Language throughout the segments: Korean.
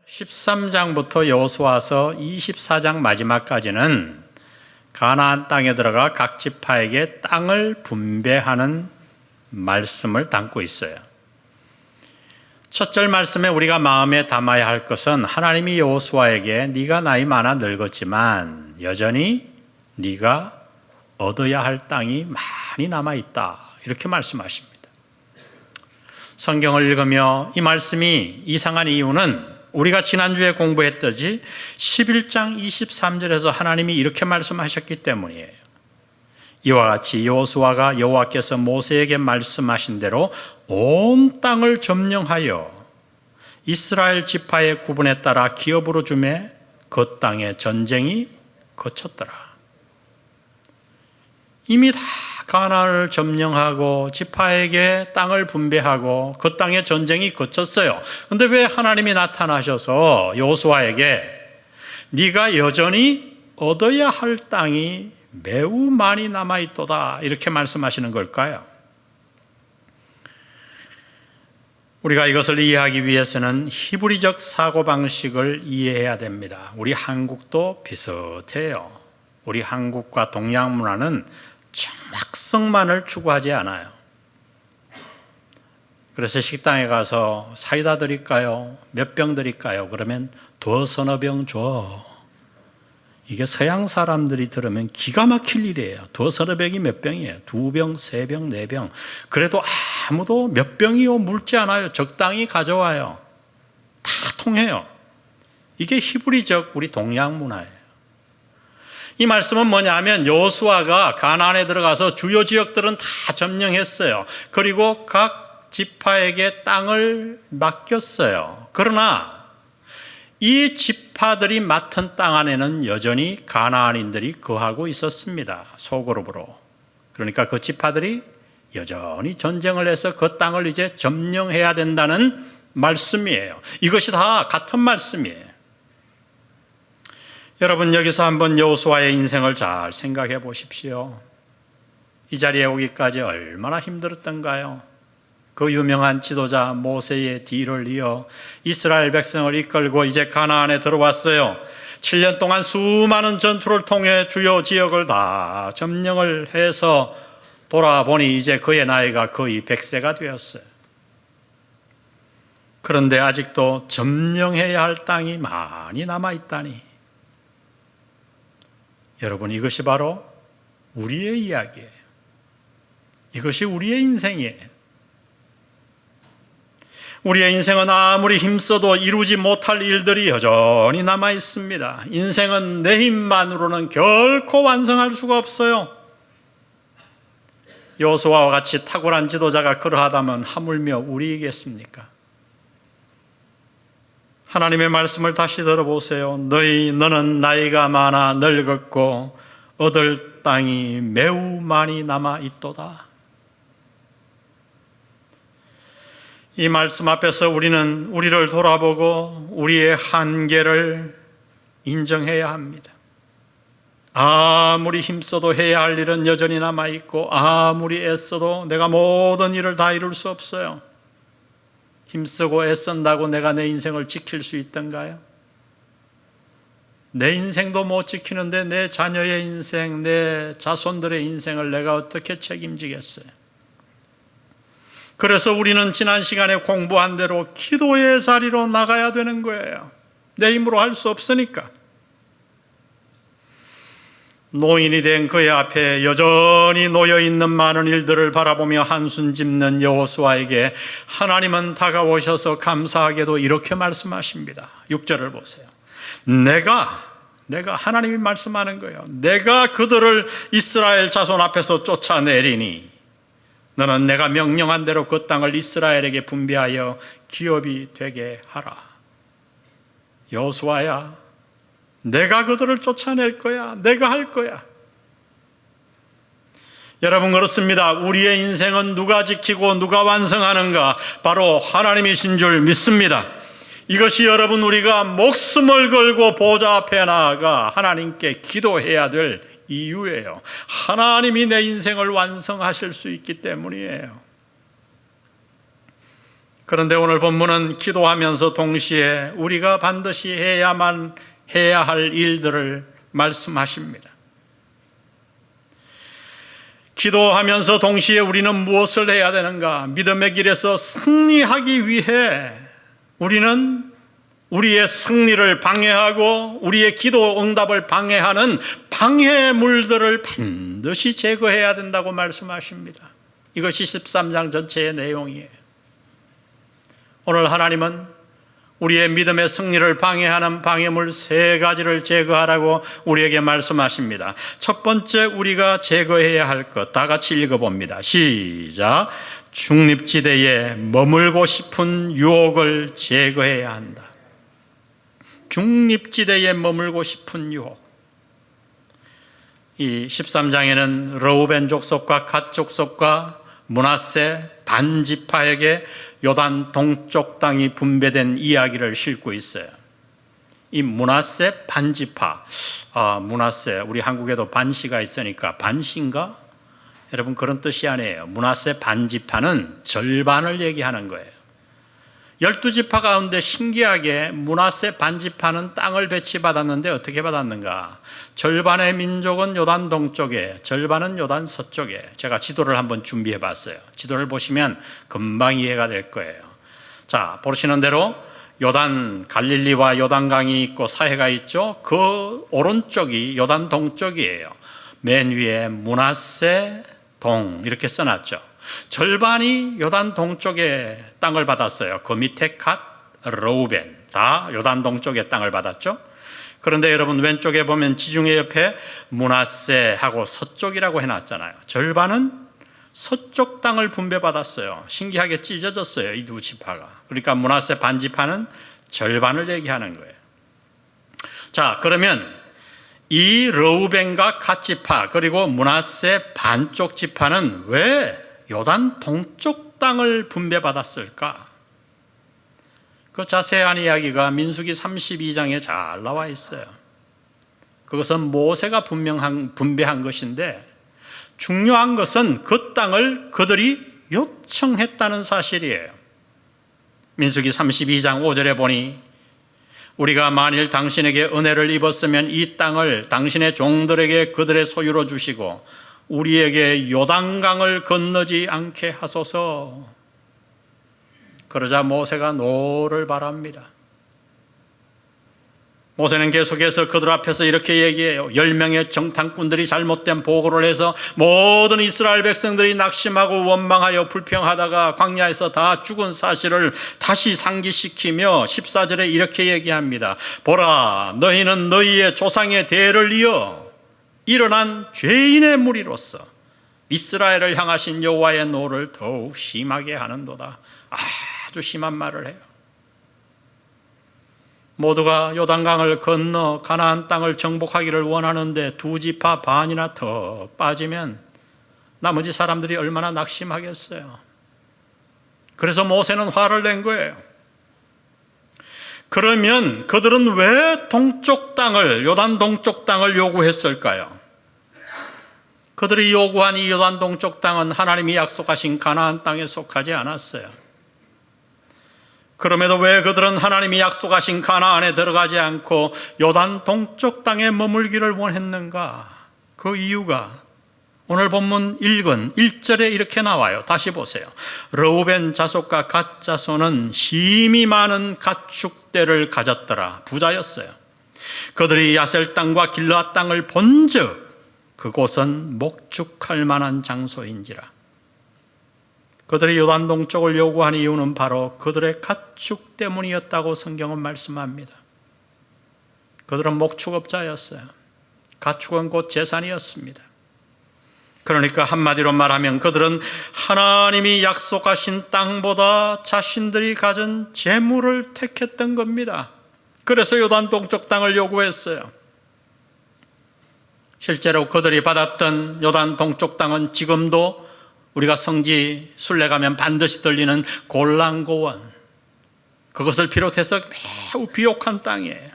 13장부터 여호수아서 24장 마지막까지는 가나안 땅에 들어가 각 지파에게 땅을 분배하는 말씀을 담고 있어요. 첫 절 말씀에 우리가 마음에 담아야 할 것은 하나님이 여호수아에게 네가 나이 많아 늙었지만 여전히 네가 얻어야 할 땅이 많이 남아있다, 이렇게 말씀하십니다. 성경을 읽으며 이 말씀이 이상한 이유는 우리가 지난주에 공부했듯이 11장 23절에서 하나님이 이렇게 말씀하셨기 때문이에요. 이와 같이 여호수아가 여호와께서 모세에게 말씀하신 대로 온 땅을 점령하여 이스라엘 지파의 구분에 따라 기업으로 주매 그 땅에 전쟁이 거쳤더라. 이미 다 가나안을 점령하고 지파에게 땅을 분배하고 그 땅에 전쟁이 거쳤어요. 그런데 왜 하나님이 나타나셔서 여호수아에게 네가 여전히 얻어야 할 땅이 매우 많이 남아있도다, 이렇게 말씀하시는 걸까요? 우리가 이것을 이해하기 위해서는 히브리적 사고방식을 이해해야 됩니다. 우리 한국도 비슷해요. 우리 한국과 동양 문화는 정확성만을 추구하지 않아요. 그래서 식당에 가서 사이다 드릴까요? 몇 병 드릴까요? 그러면 서너 병 줘. 이게 서양 사람들이 들으면 기가 막힐 일이에요. 서너 병이 몇 병이에요? 2병, 3병, 4병. 그래도 아무도 몇 병이요 묻지 않아요. 적당히 가져와요. 다 통해요. 이게 히브리적 우리 동양 문화예요. 이 말씀은 뭐냐면 여호수아가 가나안에 들어가서 주요 지역들은 다 점령했어요. 그리고 각 지파에게 땅을 맡겼어요. 그러나 이 지파들이 맡은 땅 안에는 여전히 가나안인들이 거하고 있었습니다. 소그룹으로. 그러니까 그 지파들이 여전히 전쟁을 해서 그 땅을 이제 점령해야 된다는 말씀이에요. 이것이 다 같은 말씀이에요. 여러분, 여기서 한번 여호수아의 인생을 잘 생각해 보십시오. 이 자리에 오기까지 얼마나 힘들었던가요? 그 유명한 지도자 모세의 뒤를 이어 이스라엘 백성을 이끌고 이제 가나안에 들어왔어요. 7년 동안 수많은 전투를 통해 주요 지역을 다 점령을 해서 돌아보니 이제 그의 나이가 거의 100세가 되었어요. 그런데 아직도 점령해야 할 땅이 많이 남아있다니. 여러분, 이것이 바로 우리의 이야기예요. 이것이 우리의 인생이에요. 우리의 인생은 아무리 힘써도 이루지 못할 일들이 여전히 남아 있습니다. 인생은 내 힘만으로는 결코 완성할 수가 없어요. 여호수아와 같이 탁월한 지도자가 그러하다면 하물며 우리이겠습니까? 하나님의 말씀을 다시 들어보세요. 너는 나이가 많아 늙었고 얻을 땅이 매우 많이 남아 있도다. 이 말씀 앞에서 우리는 우리를 돌아보고 우리의 한계를 인정해야 합니다. 아무리 힘써도 해야 할 일은 여전히 남아있고 아무리 애써도 내가 모든 일을 다 이룰 수 없어요. 힘쓰고 애쓴다고 내가 내 인생을 지킬 수 있던가요? 내 인생도 못 지키는데 내 자녀의 인생, 내 자손들의 인생을 내가 어떻게 책임지겠어요? 그래서 우리는 지난 시간에 공부한 대로 기도의 자리로 나가야 되는 거예요. 내 힘으로 할 수 없으니까. 노인이 된 그의 앞에 여전히 놓여있는 많은 일들을 바라보며 한숨 짓는 여호수아에게 하나님은 다가오셔서 감사하게도 이렇게 말씀하십니다. 6절을 보세요. 내가 하나님이 말씀하는 거예요. 내가 그들을 이스라엘 자손 앞에서 쫓아내리니 너는 내가 명령한 대로 그 땅을 이스라엘에게 분배하여 기업이 되게 하라. 여호수아야, 내가 그들을 쫓아낼 거야. 내가 할 거야. 여러분, 그렇습니다. 우리의 인생은 누가 지키고 누가 완성하는가? 바로 하나님이신 줄 믿습니다. 이것이 여러분, 우리가 목숨을 걸고 보좌 앞에 나아가 하나님께 기도해야 될 이유예요. 하나님이 내 인생을 완성하실 수 있기 때문이에요. 그런데 오늘 본문은 기도하면서 동시에 우리가 반드시 해야 할 일들을 말씀하십니다. 기도하면서 동시에 우리는 무엇을 해야 되는가? 믿음의 길에서 승리하기 위해 우리는 우리의 승리를 방해하고 우리의 기도 응답을 방해하는 방해물들을 반드시 제거해야 된다고 말씀하십니다. 이것이 13장 전체의 내용이에요. 오늘 하나님은 우리의 믿음의 승리를 방해하는 방해물 3가지를 제거하라고 우리에게 말씀하십니다. 첫 번째, 우리가 제거해야 할 것, 다 같이 읽어봅니다. 시작. 중립지대에 머물고 싶은 유혹을 제거해야 한다. 중립지대에 머물고 싶은 유혹. 이 13장에는 르우벤 족속과 갓 족속과 므낫세 반지파에게 요단 동쪽 땅이 분배된 이야기를 싣고 있어요. 이 므낫세 반지파, 므낫세, 우리 한국에도 반시가 있으니까 반시인가? 여러분, 그런 뜻이 아니에요. 므낫세 반지파는 절반을 얘기하는 거예요. 12지파 가운데 신기하게 므낫세 반지파는 땅을 배치받았는데 어떻게 받았는가? 절반의 민족은 요단 동쪽에, 절반은 요단 서쪽에. 제가 지도를 한번 준비해 봤어요. 지도를 보시면 금방 이해가 될 거예요. 자, 보시는 대로 요단 갈릴리와 요단강이 있고 사해가 있죠. 그 오른쪽이 요단 동쪽이에요. 맨 위에 므낫세 동 이렇게 써놨죠. 절반이 요단 동쪽의 땅을 받았어요. 그 밑에 갓, 르우벤 다 요단 동쪽의 땅을 받았죠. 그런데 여러분, 왼쪽에 보면 지중해 옆에 므낫세하고 서쪽이라고 해놨잖아요. 절반은 서쪽 땅을 분배받았어요. 신기하게 찢어졌어요, 이 두 지파가. 그러니까 므낫세 반지파는 절반을 얘기하는 거예요. 자, 그러면 이 르우벤과 갓 지파 그리고 므낫세 반쪽 지파는 왜 요단 동쪽 땅을 분배받았을까? 그 자세한 이야기가 민수기 32장에 잘 나와 있어요. 그것은 모세가 분배한 것인데, 중요한 것은 그 땅을 그들이 요청했다는 사실이에요. 민수기 32장 5절에 보니 우리가 만일 당신에게 은혜를 입었으면 이 땅을 당신의 종들에게 그들의 소유로 주시고 우리에게 요단강을 건너지 않게 하소서. 그러자 모세가 노를 바랍니다. 모세는 계속해서 그들 앞에서 이렇게 얘기해요. 10명의 정탐꾼들이 잘못된 보고를 해서 모든 이스라엘 백성들이 낙심하고 원망하여 불평하다가 광야에서 다 죽은 사실을 다시 상기시키며 14절에 이렇게 얘기합니다. 보라, 너희는 너희의 조상의 대를 이어 일어난 죄인의 무리로서 이스라엘을 향하신 여호와의 노를 더욱 심하게 하는도다. 아주 심한 말을 해요. 모두가 요단강을 건너 가나안 땅을 정복하기를 원하는데 두 지파 반이나 더 빠지면 나머지 사람들이 얼마나 낙심하겠어요. 그래서 모세는 화를 낸 거예요. 그러면 그들은 왜 동쪽 땅을, 요단 동쪽 땅을 요구했을까요? 그들이 요구한 이 요단 동쪽 땅은 하나님이 약속하신 가나안 땅에 속하지 않았어요. 그럼에도 왜 그들은 하나님이 약속하신 가나안에 들어가지 않고 요단 동쪽 땅에 머물기를 원했는가? 그 이유가 오늘 본문 읽은 1절에 이렇게 나와요. 다시 보세요. 르우벤 자손과 갓 자손은 심히 많은 가축대를 가졌더라. 부자였어요. 그들이 야셀 땅과 길르앗 땅을 본즉 그곳은 목축할 만한 장소인지라. 그들이 요단 동쪽을 요구한 이유는 바로 그들의 가축 때문이었다고 성경은 말씀합니다. 그들은 목축업자였어요. 가축은 곧 재산이었습니다. 그러니까 한마디로 말하면 그들은 하나님이 약속하신 땅보다 자신들이 가진 재물을 택했던 겁니다. 그래서 요단 동쪽 땅을 요구했어요. 실제로 그들이 받았던 요단 동쪽 땅은 지금도 우리가 성지 순례 가면 반드시 들리는 골란고원, 그것을 비롯해서 매우 비옥한 땅이에요.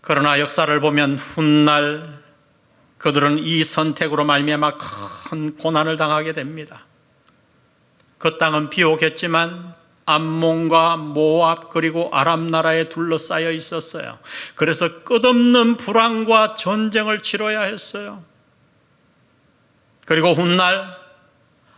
그러나 역사를 보면 훗날 그들은 이 선택으로 말미암아 큰 고난을 당하게 됩니다. 그 땅은 비옥했지만 암몬과 모압 그리고 아람 나라에 둘러싸여 있었어요. 그래서 끝없는 불황과 전쟁을 치러야 했어요. 그리고 훗날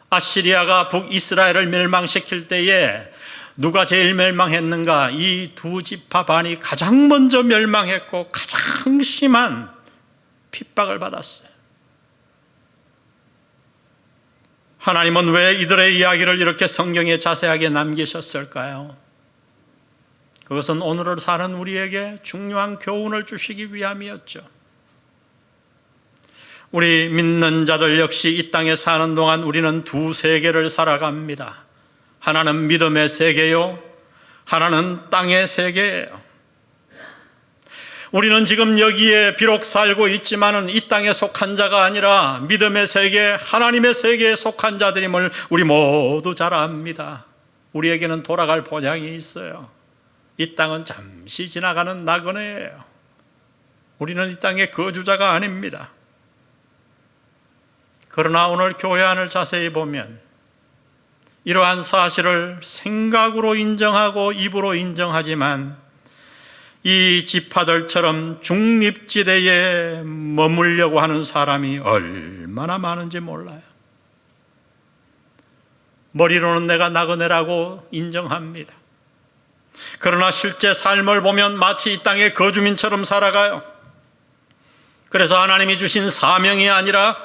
아시리아가 북이스라엘을 멸망시킬 때에 누가 제일 멸망했는가? 이 두 지파 반이 가장 먼저 멸망했고 가장 심한 핍박을 받았어요. 하나님은 왜 이들의 이야기를 이렇게 성경에 자세하게 남기셨을까요? 그것은 오늘을 사는 우리에게 중요한 교훈을 주시기 위함이었죠. 우리 믿는 자들 역시 이 땅에 사는 동안 우리는 두 세계를 살아갑니다. 하나는 믿음의 세계요, 하나는 땅의 세계예요. 우리는 지금 여기에 비록 살고 있지만은 이 땅에 속한 자가 아니라 믿음의 세계, 하나님의 세계에 속한 자들임을 우리 모두 잘 압니다. 우리에게는 돌아갈 본향이 있어요. 이 땅은 잠시 지나가는 나그네예요. 우리는 이 땅의 거주자가 아닙니다. 그러나 오늘 교회 안을 자세히 보면 이러한 사실을 생각으로 인정하고 입으로 인정하지만 이 지파들처럼 중립지대에 머물려고 하는 사람이 얼마나 많은지 몰라요. 머리로는 내가 나그네라고 인정합니다. 그러나 실제 삶을 보면 마치 이 땅의 거주민처럼 살아가요. 그래서 하나님이 주신 사명이 아니라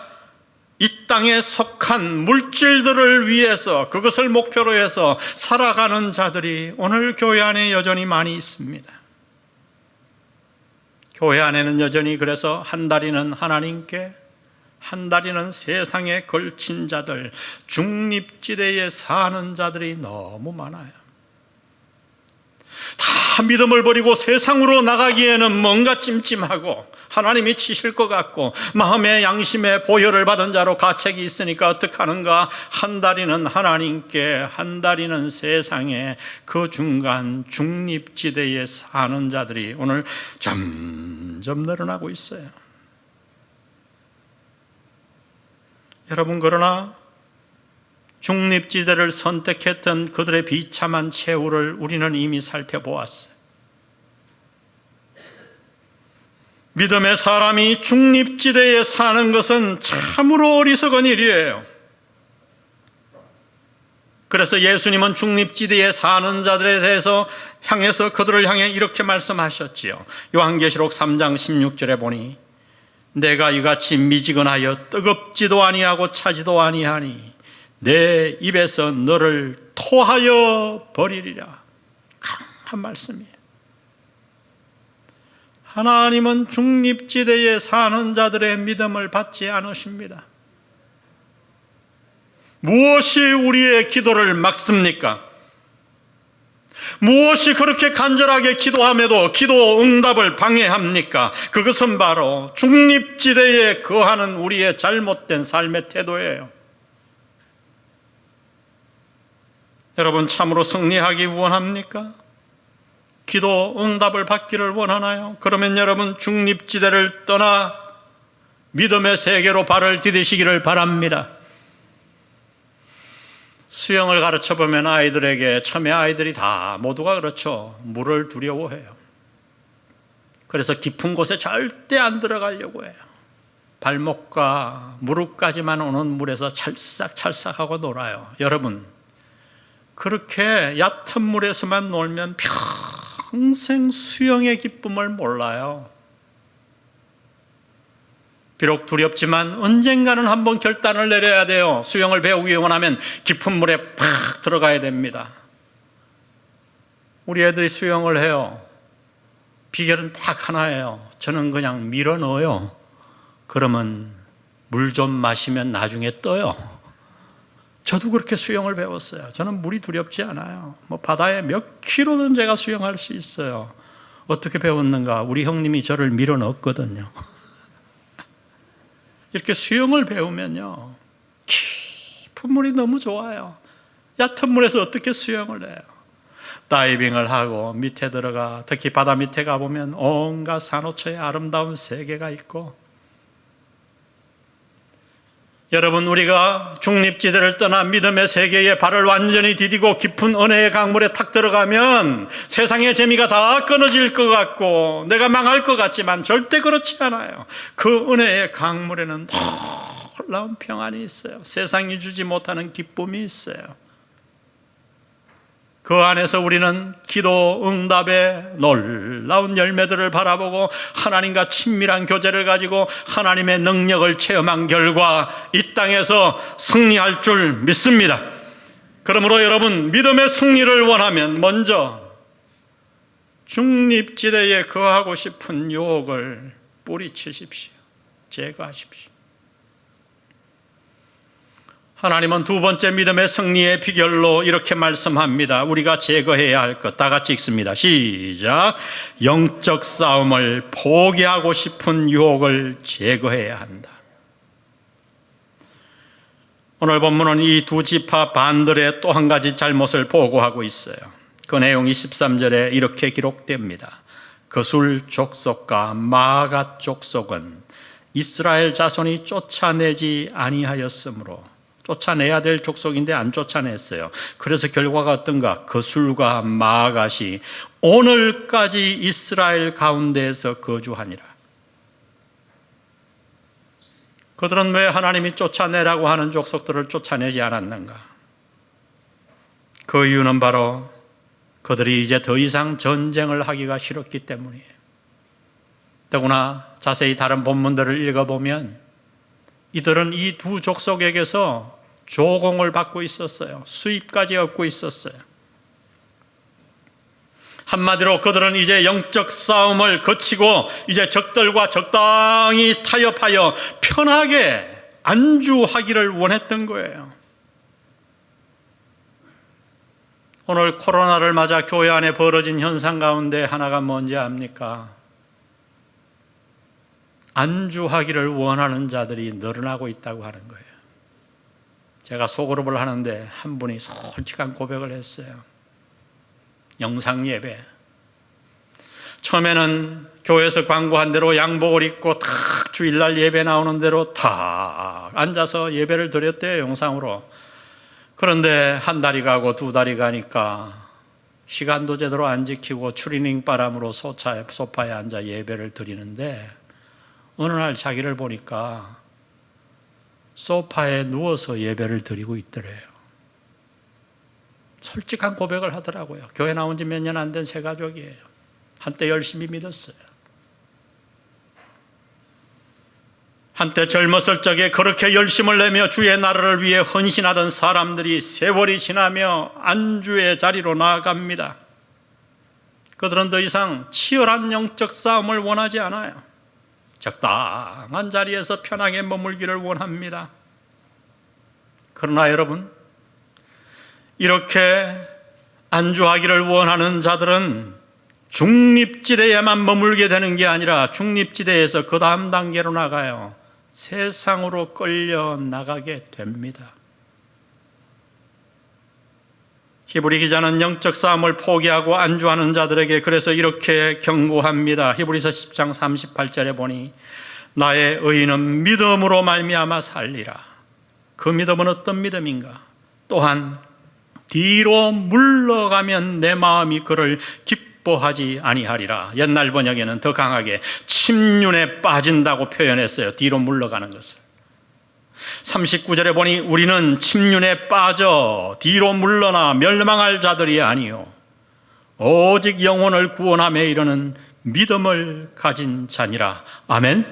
이 땅에 속한 물질들을 위해서 그것을 목표로 해서 살아가는 자들이 오늘 교회 안에 여전히 많이 있습니다. 교회 안에는 여전히 그래서 한 다리는 하나님께, 한 다리는 세상에 걸친 자들, 중립지대에 사는 자들이 너무 많아요. 다 믿음을 버리고 세상으로 나가기에는 뭔가 찜찜하고 하나님이 치실 것 같고 마음의 양심의 보혈을 받은 자로 가책이 있으니까 어떡하는가? 한 다리는 하나님께, 한 다리는 세상에, 그 중간 중립지대에 사는 자들이 오늘 점점 늘어나고 있어요. 여러분, 그러나 중립지대를 선택했던 그들의 비참한 최후를 우리는 이미 살펴보았어요. 믿음의 사람이 중립지대에 사는 것은 참으로 어리석은 일이에요. 그래서 예수님은 중립지대에 사는 자들에 대해서 향해서 그들을 향해 이렇게 말씀하셨지요. 요한계시록 3장 16절에 보니 내가 이같이 미지근하여 뜨겁지도 아니하고 차지도 아니하니 내 입에서 너를 토하여 버리리라. 강한 말씀이에요. 하나님은 중립지대에 사는 자들의 믿음을 받지 않으십니다. 무엇이 우리의 기도를 막습니까? 무엇이 그렇게 간절하게 기도함에도 기도 응답을 방해합니까? 그것은 바로 중립지대에 거하는 우리의 잘못된 삶의 태도예요. 여러분, 참으로 승리하기 원합니까? 기도 응답을 받기를 원하나요? 그러면 여러분 중립지대를 떠나 믿음의 세계로 발을 디디시기를 바랍니다. 수영을 가르쳐보면 아이들에게 처음에 아이들이 다 모두가 그렇죠. 물을 두려워해요. 그래서 깊은 곳에 절대 안 들어가려고 해요. 발목과 무릎까지만 오는 물에서 찰싹찰싹하고 놀아요. 여러분, 그렇게 얕은 물에서만 놀면 평생 수영의 기쁨을 몰라요. 비록 두렵지만 언젠가는 한번 결단을 내려야 돼요. 수영을 배우기 원하면 깊은 물에 팍 들어가야 됩니다. 우리 애들이 수영을 해요. 비결은 딱 하나예요. 저는 그냥 밀어 넣어요. 그러면 물 좀 마시면 나중에 떠요. 저도 그렇게 수영을 배웠어요. 저는 물이 두렵지 않아요. 바다에 몇 킬로든 제가 수영할 수 있어요. 어떻게 배웠는가? 우리 형님이 저를 밀어 넣었거든요. 이렇게 수영을 배우면요, 깊은 물이 너무 좋아요. 얕은 물에서 어떻게 수영을 해요? 다이빙을 하고 밑에 들어가, 특히 바다 밑에 가보면 온갖 산호초의 아름다운 세계가 있고, 여러분, 우리가 중립지대를 떠나 믿음의 세계에 발을 완전히 디디고 깊은 은혜의 강물에 탁 들어가면 세상의 재미가 다 끊어질 것 같고 내가 망할 것 같지만 절대 그렇지 않아요. 그 은혜의 강물에는 놀라운 평안이 있어요. 세상이 주지 못하는 기쁨이 있어요. 그 안에서 우리는 기도 응답의 놀라운 열매들을 바라보고 하나님과 친밀한 교제를 가지고 하나님의 능력을 체험한 결과 이 땅에서 승리할 줄 믿습니다. 그러므로 여러분, 믿음의 승리를 원하면 먼저 중립지대에 거하고 싶은 유혹을 뿌리치십시오. 제거하십시오. 하나님은 두 번째 믿음의 승리의 비결로 이렇게 말씀합니다. 우리가 제거해야 할 것, 다 같이 읽습니다. 시작. 영적 싸움을 포기하고 싶은 유혹을 제거해야 한다. 오늘 본문은 이 두 지파 반들의 또 한 가지 잘못을 보고하고 있어요. 그 내용이 13절에 이렇게 기록됩니다. 거술 족속과 마가 족속은 이스라엘 자손이 쫓아내지 아니하였으므로, 쫓아내야 될 족속인데 안 쫓아냈어요. 그래서 결과가 어떤가? 거술과 마갓이 오늘까지 이스라엘 가운데에서 거주하니라. 그들은 왜 하나님이 쫓아내라고 하는 족속들을 쫓아내지 않았는가? 그 이유는 바로 그들이 이제 더 이상 전쟁을 하기가 싫었기 때문이에요. 더구나 자세히 다른 본문들을 읽어보면 이들은 이 두 족속에게서 조공을 받고 있었어요. 수입까지 얻고 있었어요. 한마디로 그들은 이제 영적 싸움을 거치고 이제 적들과 적당히 타협하여 편하게 안주하기를 원했던 거예요. 오늘 코로나를 맞아 교회 안에 벌어진 현상 가운데 하나가 뭔지 압니까? 안주하기를 원하는 자들이 늘어나고 있다고 하는 거예요. 제가 소그룹을 하는데 한 분이 솔직한 고백을 했어요. 영상 예배. 처음에는 교회에서 광고한 대로 양복을 입고 탁 주일날 예배 나오는 대로 탁 앉아서 예배를 드렸대요, 영상으로. 그런데 한 달이 가고 두 달이 가니까 시간도 제대로 안 지키고 추리닝 바람으로 소파에 앉아 예배를 드리는데 어느 날 자기를 보니까 소파에 누워서 예배를 드리고 있더래요. 솔직한 고백을 하더라고요. 교회 나온 지 몇 년 안 된 새 가족이에요. 한때 열심히 믿었어요. 한때 젊었을 적에 그렇게 열심을 내며 주의 나라를 위해 헌신하던 사람들이 세월이 지나며 안주의 자리로 나아갑니다. 그들은 더 이상 치열한 영적 싸움을 원하지 않아요. 적당한 자리에서 편하게 머물기를 원합니다. 그러나 여러분, 이렇게 안주하기를 원하는 자들은 중립지대에만 머물게 되는 게 아니라 중립지대에서 그 다음 단계로 나가요. 세상으로 끌려 나가게 됩니다. 히브리 기자는 영적 싸움을 포기하고 안주하는 자들에게 그래서 이렇게 경고합니다. 히브리서 10장 38절에 보니 나의 의인은 믿음으로 말미암아 살리라. 그 믿음은 어떤 믿음인가? 또한 뒤로 물러가면 내 마음이 그를 기뻐하지 아니하리라. 옛날 번역에는 더 강하게 침륜에 빠진다고 표현했어요. 뒤로 물러가는 것을. 39절에 보니 우리는 침륜에 빠져 뒤로 물러나 멸망할 자들이 아니요 오직 영혼을 구원함에 이르는 믿음을 가진 자니라. 아멘.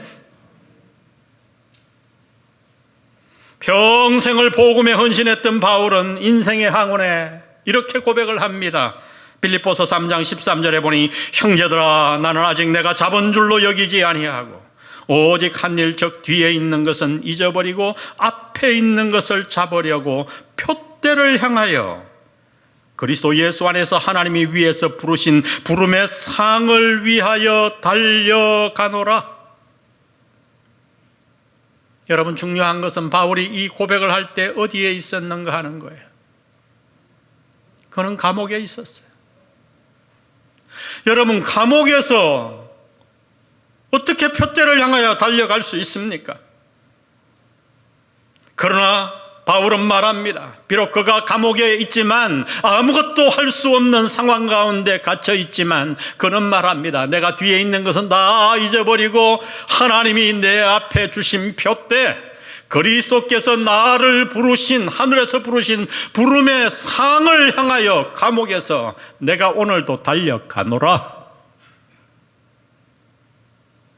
평생을 복음에 헌신했던 바울은 인생의 항원에 이렇게 고백을 합니다. 빌립보서 3장 13절에 보니 형제들아 나는 아직 내가 잡은 줄로 여기지 아니하고 오직 한 일 적 뒤에 있는 것은 잊어버리고 앞에 있는 것을 잡으려고 표대를 향하여 그리스도 예수 안에서 하나님이 위에서 부르신 부름의 상을 위하여 달려가노라. 여러분, 중요한 것은 바울이 이 고백을 할 때 어디에 있었는가 하는 거예요. 그는 감옥에 있었어요. 여러분, 감옥에서 어떻게 표대를 향하여 달려갈 수 있습니까? 그러나 바울은 말합니다. 비록 그가 감옥에 있지만, 아무것도 할 수 없는 상황 가운데 갇혀 있지만, 그는 말합니다. 내가 뒤에 있는 것은 다 잊어버리고 하나님이 내 앞에 주신 표대, 그리스도께서 나를 부르신, 하늘에서 부르신 부름의 상을 향하여 감옥에서 내가 오늘도 달려가노라.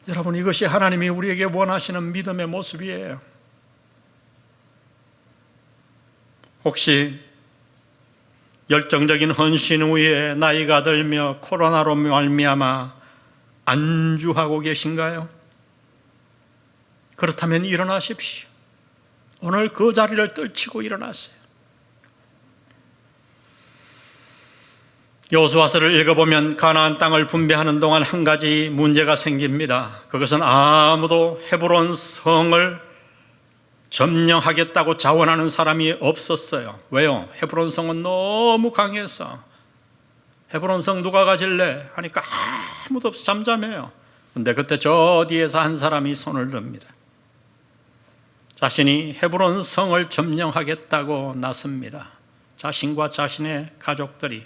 여러분, 이것이 하나님이 우리에게 원하시는 믿음의 모습이에요. 혹시 열정적인 헌신 후에 나이가 들며 코로나로 말미암아 안주하고 계신가요? 그렇다면 일어나십시오. 오늘 그 자리를 떨치고 일어나세요. 여호수아서를 읽어보면 가나안 땅을 분배하는 동안 한 가지 문제가 생깁니다. 그것은 아무도 헤브론 성을 점령하겠다고 자원하는 사람이 없었어요. 왜요? 헤브론 성은 너무 강해서. 헤브론 성 누가 가질래? 하니까 아무도 없어, 잠잠해요. 근데 그때 저 뒤에서 한 사람이 손을 듭니다. 자신이 헤브론 성을 점령하겠다고 나섭니다. 자신과 자신의 가족들이.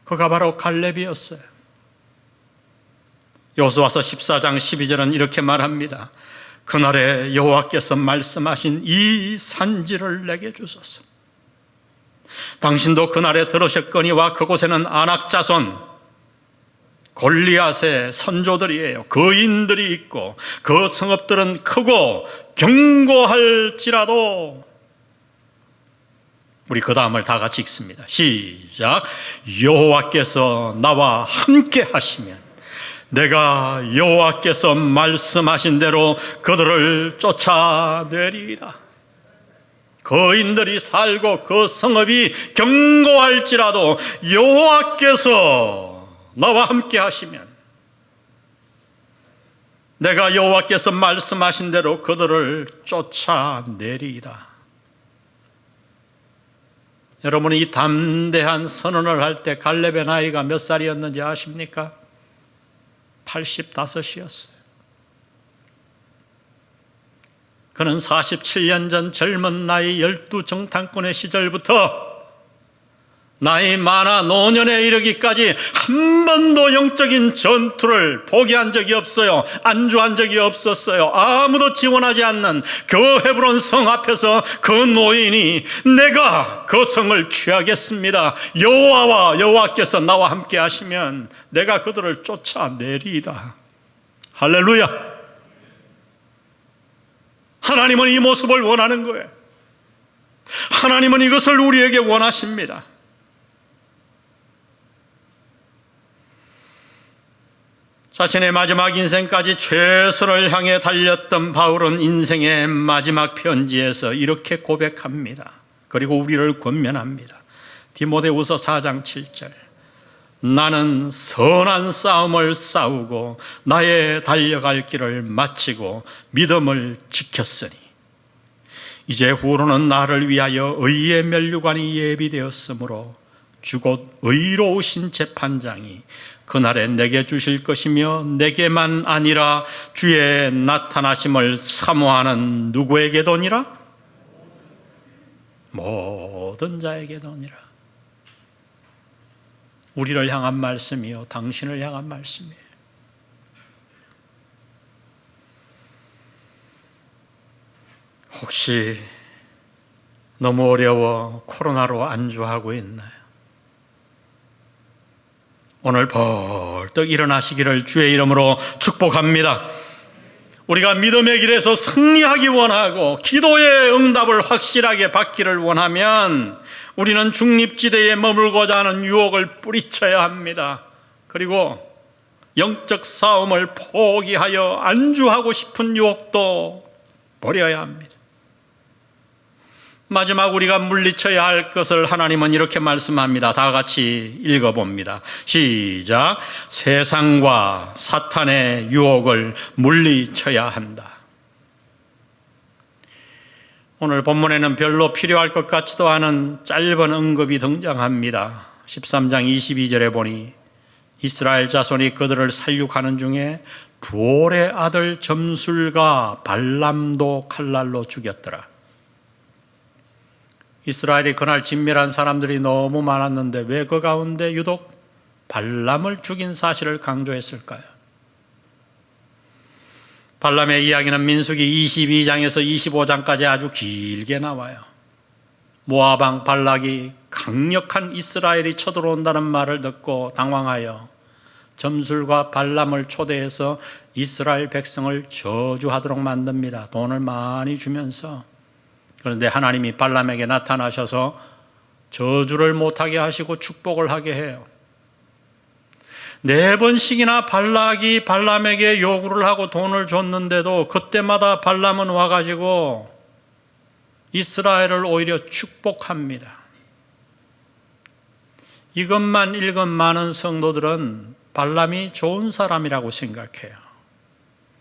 그가 바로 갈렙이었어요. 여호수아서 14장 12절은 이렇게 말합니다. 그날에 여호와께서 말씀하신 이 산지를 내게 주소서. 당신도 그날에 들으셨거니와 그곳에는 아낙 자손 골리앗의 선조들이에요. 거인들이 있고 그 성읍들은 크고 견고할지라도. 우리 그 다음을 다 같이 읽습니다. 시작. 여호와께서 나와 함께 하시면 내가 여호와께서 말씀하신 대로 그들을 쫓아내리라. 거인들이 살고 그 성읍이 견고할지라도 여호와께서 나와 함께 하시면 내가 여호와께서 말씀하신 대로 그들을 쫓아내리라. 여러분이 이 담대한 선언을 할 때 갈렙의 나이가 몇 살이었는지 아십니까? 85이었어요. 그는 47년 전 젊은 나이 12정탐꾼의 시절부터 나이 많아 노년에 이르기까지 한 번도 영적인 전투를 포기한 적이 없어요. 안주한 적이 없었어요. 아무도 지원하지 않는 그 헤브론 성 앞에서 그 노인이 내가 그 성을 취하겠습니다. 여호와께서 나와 함께 하시면 내가 그들을 쫓아내리이다. 할렐루야. 하나님은 이 모습을 원하는 거예요. 하나님은 이것을 우리에게 원하십니다. 자신의 마지막 인생까지 최선을 향해 달렸던 바울은 인생의 마지막 편지에서 이렇게 고백합니다. 그리고 우리를 권면합니다. 디모데후서 4장 7절. 나는 선한 싸움을 싸우고 나의 달려갈 길을 마치고 믿음을 지켰으니 이제 후로는 나를 위하여 의의 면류관이 예비되었으므로 주곧 의로우신 재판장이 그날에 내게 주실 것이며 내게만 아니라 주의 나타나심을 사모하는 누구에게도니라? 모든 자에게도니라. 우리를 향한 말씀이요, 당신을 향한 말씀이에요. 혹시 너무 어려워 코로나로 안주하고 있나요? 오늘 벌떡 일어나시기를 주의 이름으로 축복합니다. 우리가 믿음의 길에서 승리하기 원하고 기도의 응답을 확실하게 받기를 원하면 우리는 중립지대에 머물고자 하는 유혹을 뿌리쳐야 합니다. 그리고 영적 싸움을 포기하여 안주하고 싶은 유혹도 버려야 합니다. 마지막 우리가 물리쳐야 할 것을 하나님은 이렇게 말씀합니다. 다 같이 읽어봅니다. 시작. 세상과 사탄의 유혹을 물리쳐야 한다. 오늘 본문에는 별로 필요할 것 같지도 않은 짧은 언급이 등장합니다. 13장 22절에 보니 이스라엘 자손이 그들을 살육하는 중에 부올의 아들 점술과 발람도 칼날로 죽였더라. 이스라엘이 그날 진멸한 사람들이 너무 많았는데 왜 그 가운데 유독 발람을 죽인 사실을 강조했을까요? 발람의 이야기는 민수기 22장에서 25장까지 아주 길게 나와요. 모압 왕 발락이 강력한 이스라엘이 쳐들어온다는 말을 듣고 당황하여 점술과 발람을 초대해서 이스라엘 백성을 저주하도록 만듭니다. 돈을 많이 주면서. 그런데 하나님이 발람에게 나타나셔서 저주를 못하게 하시고 축복을 하게 해요. 4번씩이나 발락이 발람에게 요구를 하고 돈을 줬는데도 그때마다 발람은 와가지고 이스라엘을 오히려 축복합니다. 이것만 읽은 많은 성도들은 발람이 좋은 사람이라고 생각해요.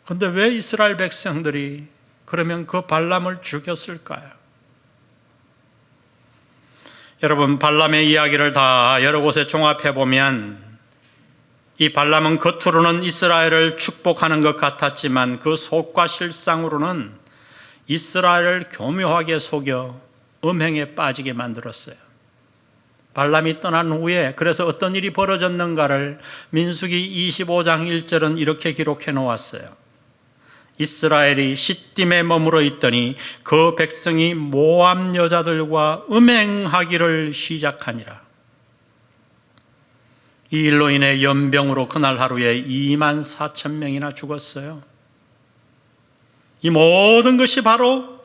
그런데 왜 이스라엘 백성들이 그러면 그 발람을 죽였을까요? 여러분, 발람의 이야기를 다 여러 곳에 종합해 보면 이 발람은 겉으로는 이스라엘을 축복하는 것 같았지만 그 속과 실상으로는 이스라엘을 교묘하게 속여 음행에 빠지게 만들었어요. 발람이 떠난 후에 그래서 어떤 일이 벌어졌는가를 민수기 25장 1절은 이렇게 기록해 놓았어요. 이스라엘이 시딤에 머물러 있더니 그 백성이 모압 여자들과 음행하기를 시작하니라. 이 일로 인해 연병으로 그날 하루에 2만 4천 명이나 죽었어요. 이 모든 것이 바로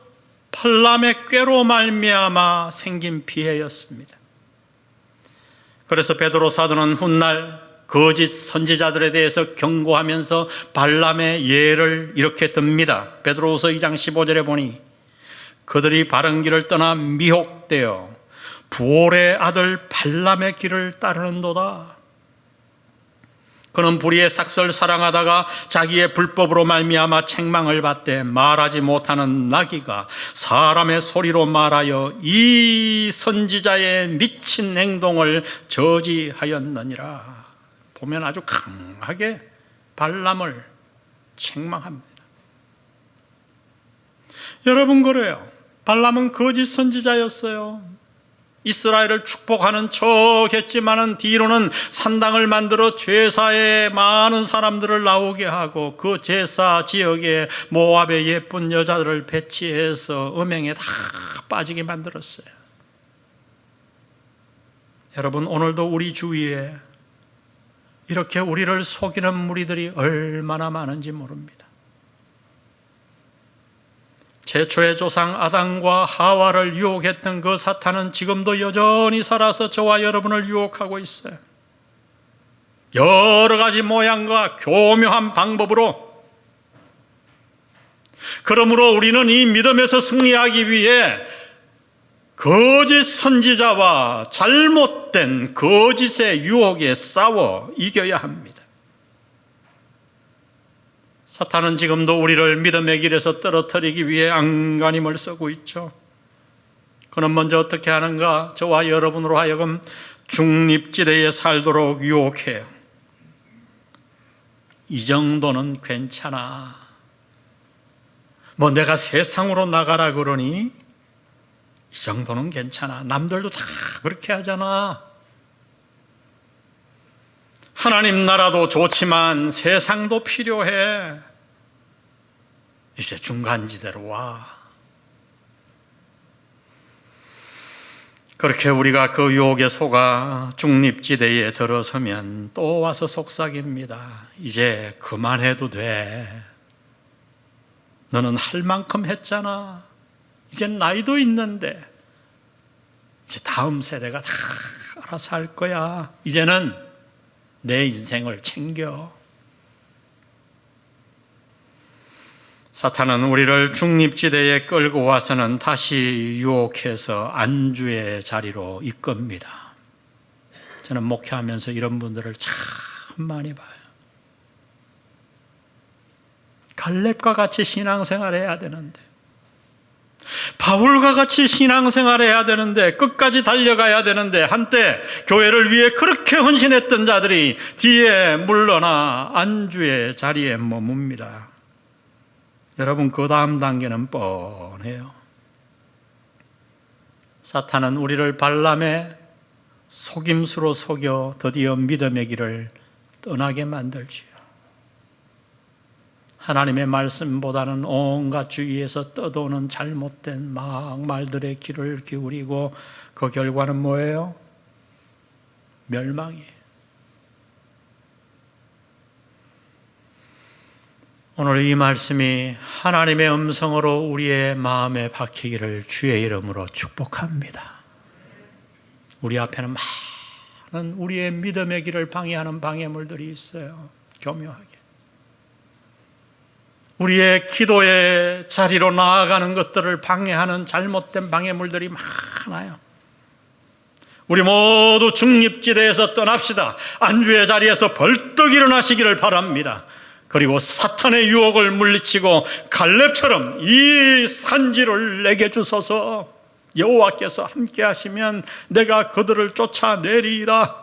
발람의 꾀로 말미암아 생긴 피해였습니다. 그래서 베드로 사도는 훗날 거짓 선지자들에 대해서 경고하면서 발람의 예를 이렇게 듭니다. 베드로후서 2장 15절에 보니 그들이 바른 길을 떠나 미혹되어 부올의 아들 발람의 길을 따르는도다. 그는 불의의 삭설 사랑하다가 자기의 불법으로 말미암아 책망을 받되 말하지 못하는 나귀가 사람의 소리로 말하여 이 선지자의 미친 행동을 저지하였느니라. 보면 아주 강하게 발람을 책망합니다. 여러분, 그래요. 발람은 거짓 선지자였어요. 이스라엘을 축복하는 척 했지만은 뒤로는 산당을 만들어 제사에 많은 사람들을 나오게 하고 그 제사 지역에 모압의 예쁜 여자들을 배치해서 음행에 다 빠지게 만들었어요. 여러분, 오늘도 우리 주위에 이렇게 우리를 속이는 무리들이 얼마나 많은지 모릅니다. 최초의 조상 아담과 하와를 유혹했던 그 사탄은 지금도 여전히 살아서 저와 여러분을 유혹하고 있어요. 여러 가지 모양과 교묘한 방법으로. 그러므로 우리는 이 믿음에서 승리하기 위해 거짓 선지자와 잘못된 거짓의 유혹에 싸워 이겨야 합니다. 사탄은 지금도 우리를 믿음의 길에서 떨어뜨리기 위해 안간힘을 쓰고 있죠. 그는 먼저 어떻게 하는가? 저와 여러분으로 하여금 중립지대에 살도록 유혹해요. 이 정도는 괜찮아. 뭐 내가 세상으로 나가라 그러니 이 정도는 괜찮아. 남들도 다 그렇게 하잖아. 하나님 나라도 좋지만 세상도 필요해. 이제 중간지대로 와. 그렇게 우리가 그 유혹에 속아 중립지대에 들어서면 또 와서 속삭입니다. 이제 그만해도 돼. 너는 할 만큼 했잖아. 이젠 나이도 있는데 이제 다음 세대가 다 알아서 할 거야. 이제는 내 인생을 챙겨. 사탄은 우리를 중립지대에 끌고 와서는 다시 유혹해서 안주의 자리로 이끕니다. 저는 목회하면서 이런 분들을 참 많이 봐요. 갈렙과 같이 신앙생활을 해야 되는데 바울과 같이 신앙생활해야 되는데, 끝까지 달려가야 되는데, 한때 교회를 위해 그렇게 헌신했던 자들이 뒤에 물러나 안주의 자리에 머뭅니다. 여러분, 그 다음 단계는 뻔해요. 사탄은 우리를 발람의 속임수로 속여 드디어 믿음의 길을 떠나게 만들지요. 하나님의 말씀보다는 온갖 주위에서 떠도는 잘못된 말들의 귀를 기울이고, 그 결과는 뭐예요? 멸망이에요. 오늘 이 말씀이 하나님의 음성으로 우리의 마음에 박히기를 주의 이름으로 축복합니다. 우리 앞에는 많은 우리의 믿음의 길을 방해하는 방해물들이 있어요. 교묘하게 우리의 기도의 자리로 나아가는 것들을 방해하는 잘못된 방해물들이 많아요. 우리 모두 중립지대에서 떠납시다. 안주의 자리에서 벌떡 일어나시기를 바랍니다. 그리고 사탄의 유혹을 물리치고 갈렙처럼 이 산지를 내게 주소서, 여호와께서 함께 하시면 내가 그들을 쫓아내리라.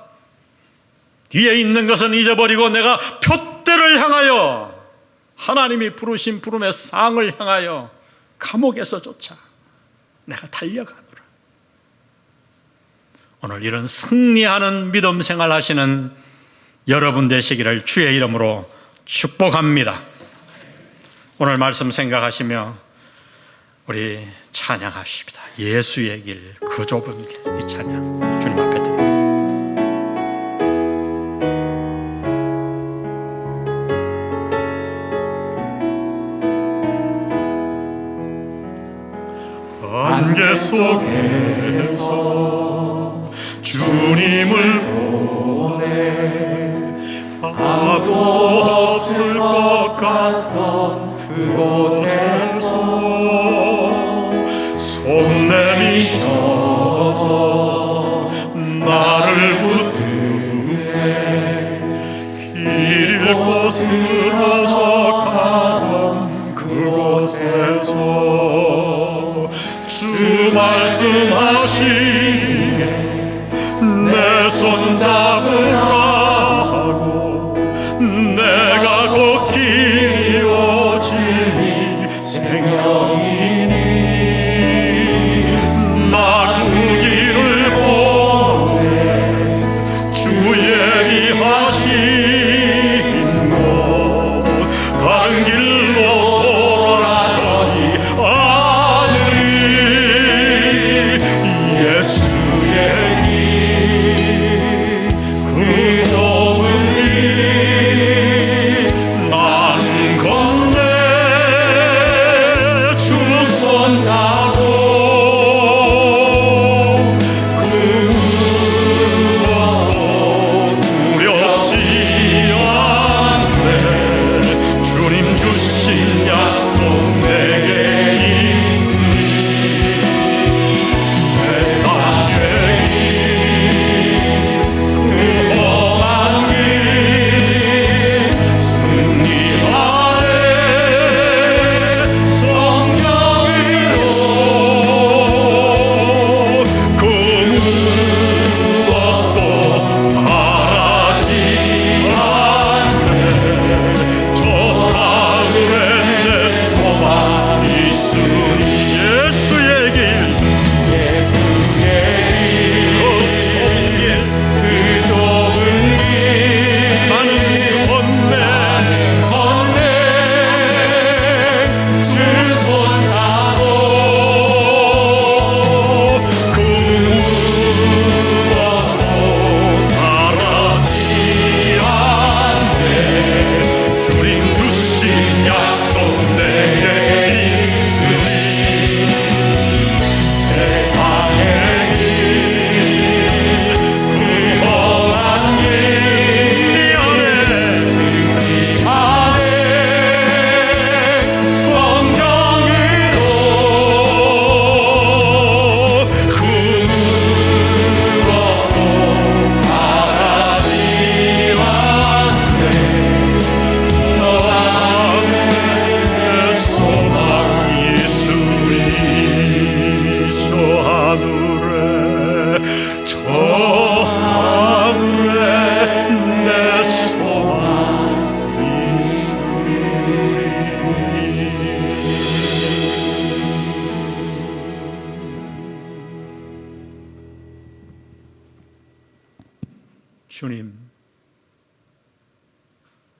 뒤에 있는 것은 잊어버리고 내가 표대를 향하여, 하나님이 부르신 부름의 상을 향하여 감옥에서조차 내가 달려가노라. 오늘 이런 승리하는 믿음 생활 하시는 여러분 되시기를 주의 이름으로 축복합니다. 오늘 말씀 생각하시며 우리 찬양하십시다. 예수의 길, 그 좁은 길, 이 찬양 주님 앞에 드립니다. 안개 속에서 주님을 보내 파도 없을 것 같던 그곳에서 손 내미셔서 나를 붙드네 길 잃고 쓰러져 가던 그곳에서 주 말씀하시네 내 손 잡으라 하고 내가 곧 길이요 진리 생명이니 나 그 길을 보내 주 예비하신 곳 다른 길로 돌아서지 않으리. 예수 주님,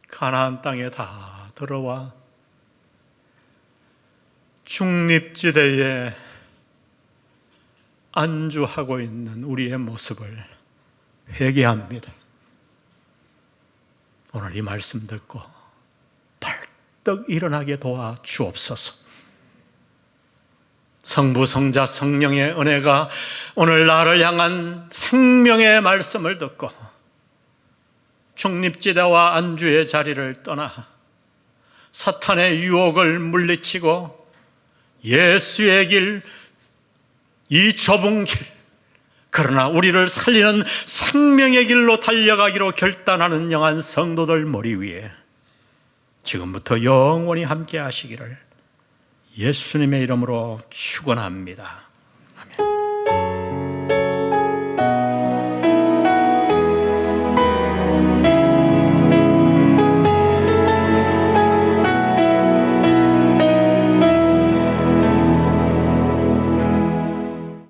가나안 땅에 다 들어와 중립지대에 안주하고 있는 우리의 모습을 회개합니다. 오늘 이 말씀 듣고 벌떡 일어나게 도와 주옵소서. 성부, 성자, 성령의 은혜가 오늘 나를 향한 생명의 말씀을 듣고 중립지대와 안주의 자리를 떠나 사탄의 유혹을 물리치고 예수의 길, 이 좁은 길, 그러나 우리를 살리는 생명의 길로 달려가기로 결단하는 영한 성도들 머리 위에 지금부터 영원히 함께 하시기를 예수님의 이름으로 축원합니다.